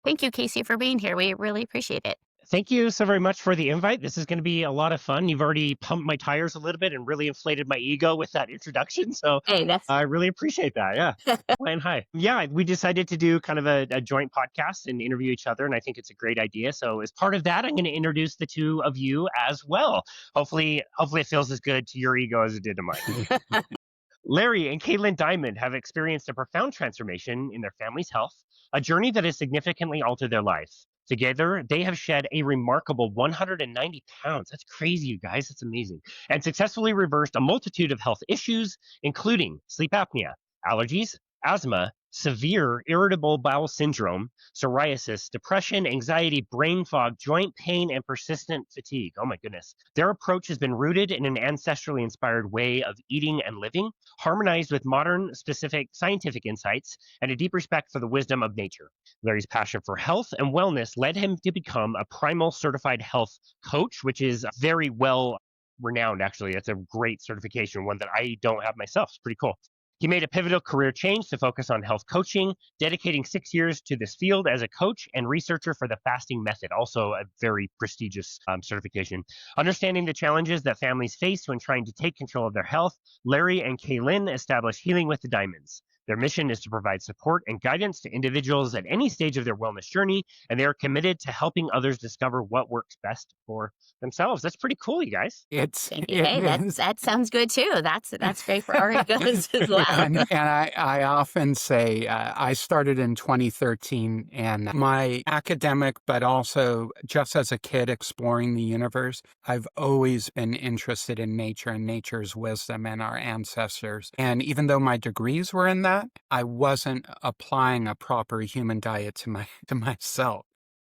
Thank you, Casey, for being here. We really appreciate it. Thank you so very much for the invite. This is going to be a lot of fun. You've already pumped my tires a little bit and really inflated my ego with that introduction. So Hey, that's I really appreciate that. Yeah. Flying high. Yeah, we decided to do kind of a joint podcast and interview each other. And I think it's a great idea. So as part of that, I'm going to introduce the two of you as well. Hopefully it feels as good to your ego as it did to mine. Larry and Kay Lynne Diamond have experienced a profound transformation in their family's health, a journey that has significantly altered their lives. Together, they have shed a remarkable 190 pounds. That's crazy, you guys. That's amazing. And successfully reversed a multitude of health issues, including sleep apnea, allergies, asthma, severe irritable bowel syndrome, psoriasis, depression, anxiety, brain fog, joint pain, and persistent fatigue. Oh my goodness. Their approach has been rooted in an ancestrally inspired way of eating and living, harmonized with modern specific scientific insights and a deep respect for the wisdom of nature. Larry's passion for health and wellness led him to become a primal certified health coach, which is very well renowned, actually. That's a great certification, one that I don't have myself. It's pretty cool. He made a pivotal career change to focus on health coaching, dedicating 6 years to this field as a coach and researcher for the fasting method, also a very prestigious certification. Understanding the challenges that families face when trying to take control of their health, Larry and Kay Lynne established Healing with the Diamonds. Their mission is to provide support and guidance to individuals at any stage of their wellness journey, and they are committed to helping others discover what works best for themselves. That's pretty cool, you guys. Thank you. It Hey, is. that sounds good too. That's great for our egos as well. And I often say I started in 2013, and my academic, but also just as a kid exploring the universe, I've always been interested in nature and nature's wisdom and our ancestors. And even though my degrees were in that, I wasn't applying a proper human diet to myself.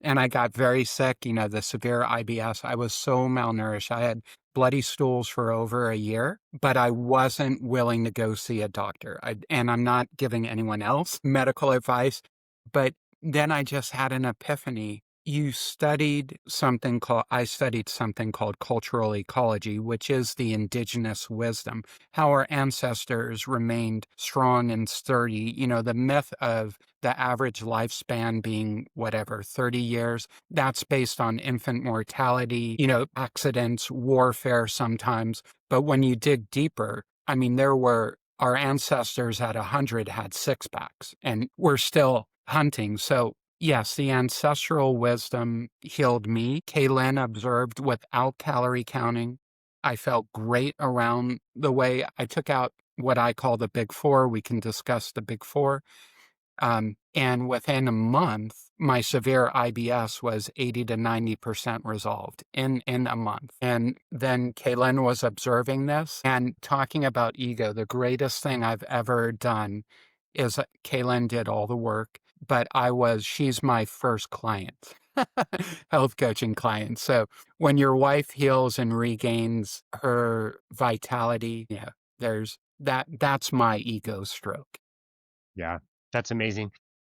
And I got very sick, the severe IBS. I was so malnourished. I had bloody stools for over a year, but I wasn't willing to go see a doctor. And I'm not giving anyone else medical advice, but then I just had an epiphany. I studied something called cultural ecology, which is the indigenous wisdom, how our ancestors remained strong and sturdy. The myth of the average lifespan being whatever, 30 years, that's based on infant mortality, accidents, warfare sometimes. But when you dig deeper, I mean, our ancestors at 100 had six packs and we're still hunting. So yes, the ancestral wisdom healed me. Kay Lynne observed without calorie counting. I felt great around the way I took out what I call the big four. We can discuss the big four. And within a month, my severe IBS was 80 to 90% resolved in a month. And then Kay Lynne was observing this and talking about ego. The greatest thing I've ever done is Kay Lynne did all the work, but she's my first client, health coaching client. So when your wife heals and regains her vitality, that's my ego stroke. Yeah, that's amazing.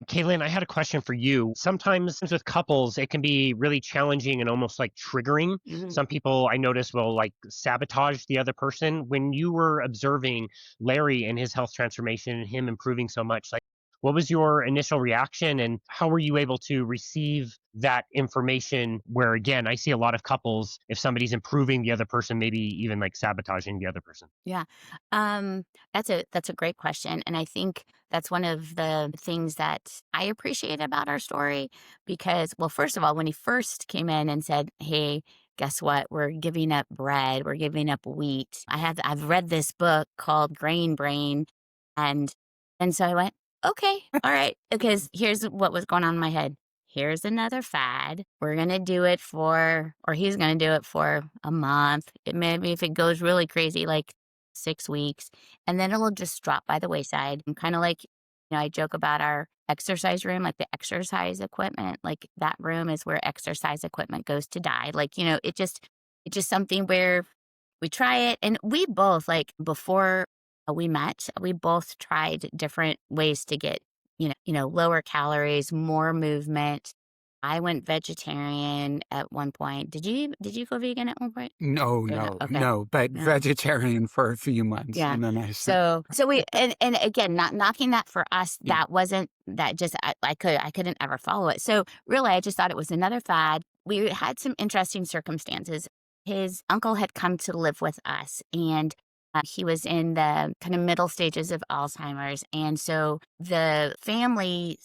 Kaylin, I had a question for you. Sometimes with couples, it can be really challenging and almost like triggering. Mhm. Some people I notice will like sabotage the other person. When you were observing Larry and his health transformation and him improving so much, like what was your initial reaction and how were you able to receive that information? Where again, I see a lot of couples, if somebody's improving the other person, maybe even like sabotaging the other person. Yeah. Um, that's a great question. And I think that's one of the things that I appreciate about our story because, well, first of all, when he first came in and said, "Hey, guess what? We're giving up bread, we're giving up wheat." I've read this book called Grain Brain, and so I went, "Okay, all right," because here's what was going on in my head. Here's another fad. We're gonna do it for, or he's gonna do it for a month. Maybe if it goes really crazy, like 6 weeks, and then it'll just drop by the wayside. I'm kind of like, I joke about our exercise room, like the exercise equipment, like that room is where exercise equipment goes to die. Like, it's just something where we try it. And we both, like before we met, we both tried different ways to get, lower calories, more movement. I went vegetarian at one point. Did you go vegan at one point? No, Or no? no, Okay. no, but No. vegetarian for a few months, Yeah. and then I said, So we and again, not knocking that for us, "Yeah, that wasn't that just I couldn't ever follow it. So really I just thought it was another fad. We had some interesting circumstances. His uncle had come to live with us and he was in the kind of middle stages of Alzheimer's. And so the family,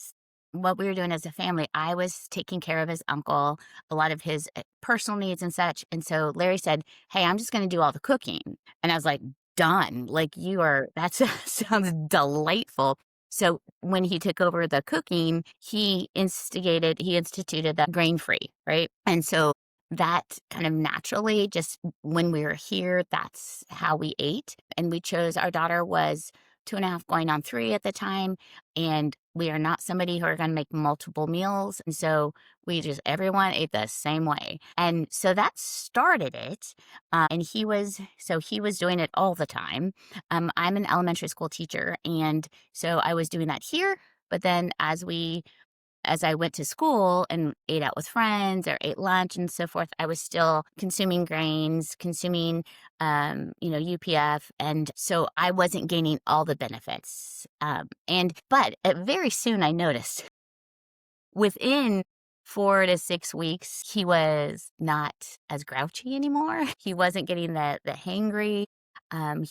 what we were doing as a family, I was taking care of his uncle, a lot of his personal needs and such. And so Larry said, "Hey, I'm just going to do all the cooking." And I was like, done. Like you are that sounds delightful. So when he took over the cooking, he instituted the grain free, right? And so that kind of naturally just when we were here, that's how we ate. And we chose our daughter was 2.5 going on 3 at the time. And we are not somebody who are going to make multiple meals. And so we just everyone ate the same way. And so that started it and he was doing it all the time. I'm an elementary school teacher, and so I was doing that here. But then as I went to school and ate out with friends or ate lunch and so forth, I was still consuming grains, consuming, UPF, and so I wasn't gaining all the benefits. But very soon I noticed within 4 to 6 weeks, he was not as grouchy anymore. He wasn't getting the hangry.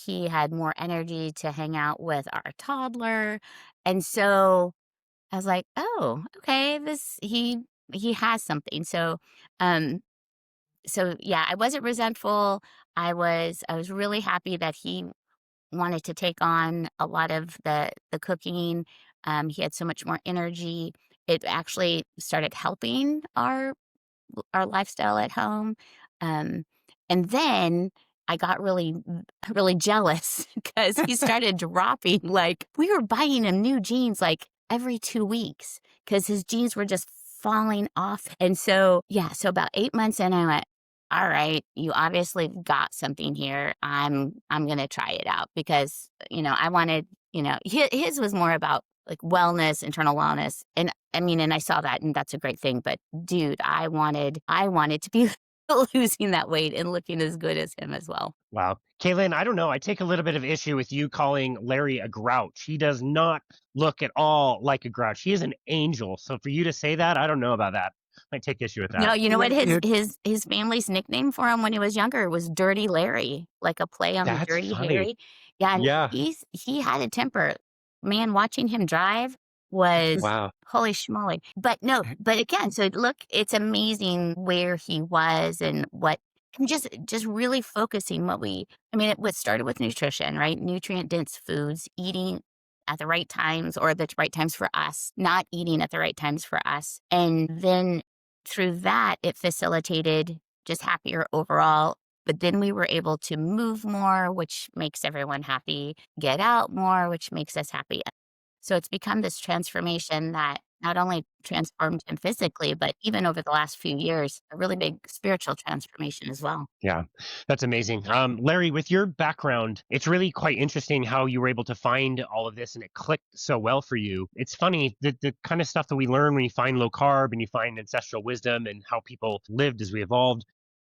He had more energy to hang out with our toddler. And so I was like, "Oh, okay, this he has something." Um, so yeah, I wasn't resentful. I was really happy that he wanted to take on a lot of the cooking. He had so much more energy. It actually started helping our lifestyle at home. Um, and then I got really jealous because he started dropping. Like we were buying him new jeans like every 2 weeks because his jeans were just falling off. And so, yeah, so about 8 months in, I went, all right, you obviously got something here. I'm gonna try it out because I wanted his was more about like wellness, internal wellness, and I mean, and I saw that, and that's a great thing. But dude, I wanted to be losing that weight and looking as good as him as well. Wow. Kay Lynne, I don't know. I take a little bit of issue with you calling Larry a grouch. He does not look at all like a grouch. He is an angel. So for you to say that, I don't know about that. I take issue with No, that. you know what well, his family's nickname for him when he was younger was Dirty Larry, like a play on That's Dirty funny. Harry. Yeah, and Yeah. he had a temper. Man, watching him drive was Wow. holy schmoly. But no, but again, so look, it's amazing where he was and what and just really focusing what started with nutrition, right? Nutrient dense foods, eating at the right times or the right times for us, not eating at the right times for us. And then through that, it facilitated just happier overall. But then we were able to move more, which makes everyone happy, get out more, which makes us happy. So it's become this transformation that not only transformed him physically, but even over the last few years, a really big spiritual transformation as well. Yeah, that's amazing. Larry, with your background, it's really quite interesting how you were able to find all of this and it clicked so well for you. It's funny the kind of stuff that we learn when you find low carb and you find ancestral wisdom and how people lived as we evolved.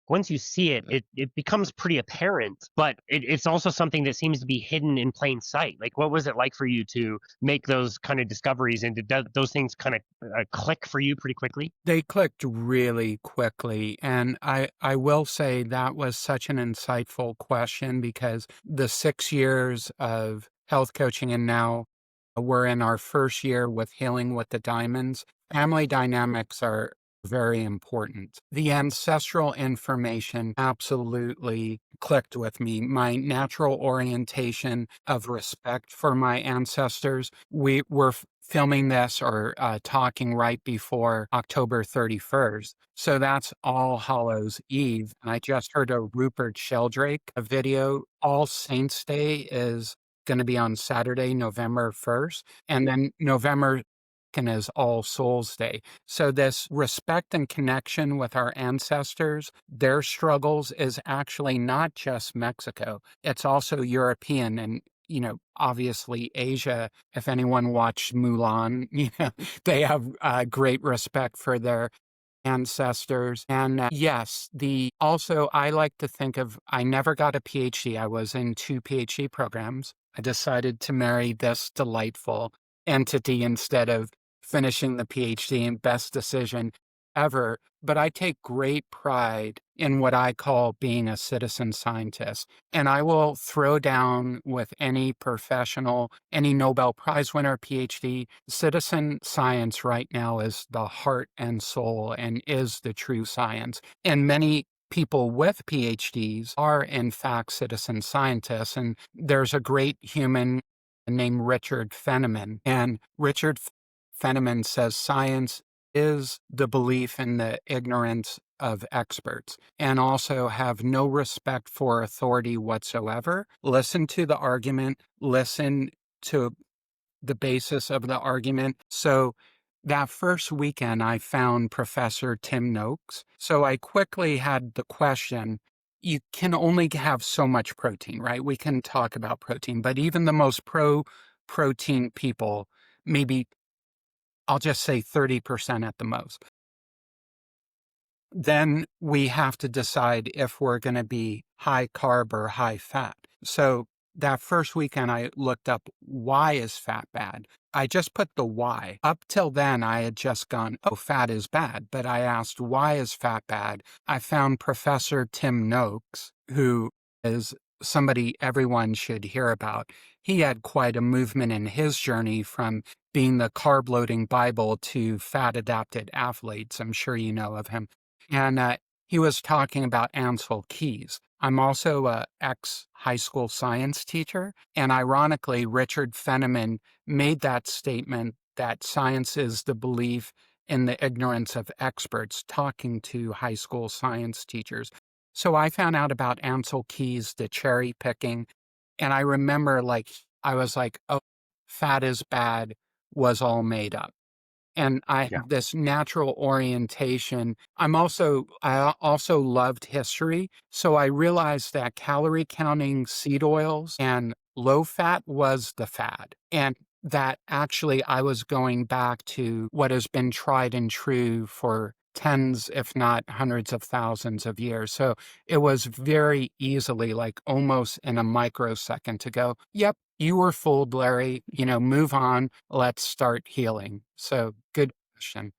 Once you see it, it becomes pretty apparent, but it's also something that seems to be hidden in plain sight. Like, what was it like for you to make those kind of discoveries, and did those things kind of click for you pretty quickly? they clicked really quickly, and I will say that was such an insightful question because the 6 years of health coaching and now we're in our first year with Healing with the Diamonds. Family dynamics are very important. The ancestral information absolutely clicked with me. My natural orientation of respect for my ancestors. We were filming this or talking right before October 31st. So that's All Hallows Eve. And I just heard a Rupert Sheldrake a video. All Saints Day is going to be on Saturday, November 1st. And then November 2nd is All Souls Day. So this respect and connection with our ancestors, their struggles is actually not just Mexico. It's also European and obviously Asia. If anyone watched Mulan, they have great respect for their ancestors. And yes, the also I like to think of I never got a PhD. I was in 2 PhD programs. I decided to marry this delightful entity instead of finishing the PhD, and best decision ever. But I take great pride in what I call being a citizen scientist. And I will throw down with any professional, any Nobel Prize winner, PhD. Citizen science right now is the heart and soul and is the true science. And many people with PhDs are, in fact, citizen scientists. And there's a great human named Richard Feynman. And Richard Feynman says science is the belief in the ignorance of experts and also have no respect for authority whatsoever. Listen to the argument, listen to the basis of the argument. So that first weekend, I found Professor Tim Noakes. So I quickly had the question, you can only have so much protein, right? We can talk about protein, but even the most protein people, maybe I'll just say 30% at the most. Then we have to decide if we're going to be high carb or high fat. So that first weekend, I looked up why is fat bad? I just put the why. Up till then, I had just gone, oh, fat is bad. But I asked, why is fat bad? I found Professor Tim Noakes, who is somebody everyone should hear about. He had quite a movement in his journey from being the carb loading Bible to fat adapted athletes. I'm sure you know of him. And he was talking about Ansel Keys. I'm also a ex-high school science teacher, and ironically, Richard Feynman made that statement that science is the belief in the ignorance of experts, talking to high school science teachers. So I found out about Ansel Keys, the cherry picking, and I remember I was like, oh, fat is bad was all made up. And I Yeah. have this natural orientation. I also loved history. So I realized that calorie counting seed oils and low fat was the fad. And that actually I was going back to what has been tried and true for tens, if not hundreds of thousands of years. So it was very easily, like almost in a microsecond, to go, yep, you were fooled, Larry. Move on. Let's start healing. So good question.